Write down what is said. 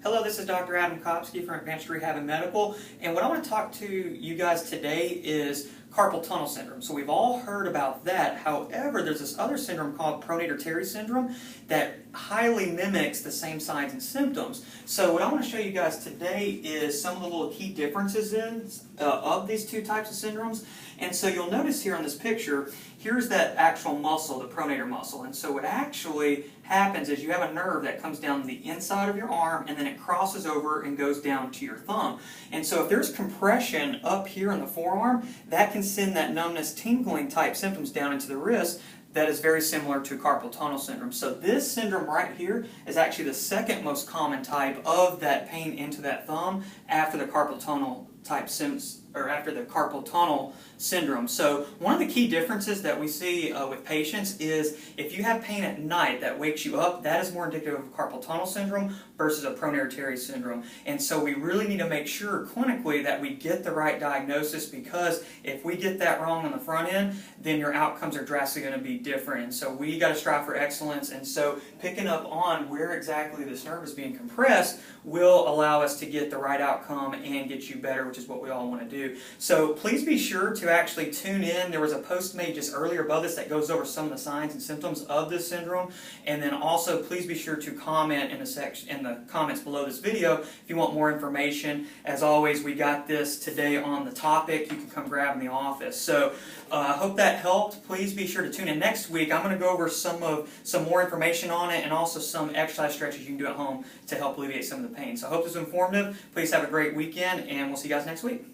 Hello, this is Dr. Adam Kopsky from Advanced Rehab and Medical, and what I want to talk to you guys today is carpal tunnel syndrome. So we've all heard about that. However, there's this other syndrome called Pronator Teres syndrome that highly mimics the same signs and symptoms. So what I want to show you guys today is some of the little key differences of these two types of syndromes. And so you'll notice here on this picture, here's that actual muscle, the pronator muscle. And so what actually happens is you have a nerve that comes down the inside of your arm and then it crosses over and goes down to your thumb. And so if there's compression up here in the forearm, that can send that numbness, tingling type symptoms down into the wrist. That is very similar to carpal tunnel syndrome. So this syndrome right here is actually the second most common type of that pain into that thumb after the carpal tunnel type symptoms, or after the carpal tunnel syndrome. So one of the key differences that we see with patients is if you have pain at night that wakes you up, that is more indicative of carpal tunnel syndrome versus a Pronator Teres syndrome. And so we really need to make sure clinically that we get the right diagnosis, because if we get that wrong on the front end, then your outcomes are drastically going to be different. And so we got to strive for excellence, and so picking up on where exactly this nerve is being compressed will allow us to get the right outcome and get you better, which is what we all want to do. So please be sure to actually tune in. There was a post made just earlier above this that goes over some of the signs and symptoms of this syndrome. And then also please be sure to comment in the comments below this video if you want more information. As always, we got this today on the topic. You can come grab in the office. So I hope that helped. Please be sure to tune in next week. I'm going to go over some more information on it and also some exercise stretches you can do at home to help alleviate some of the pain. So I hope this was informative. Please have a great weekend, and we'll see you guys next week.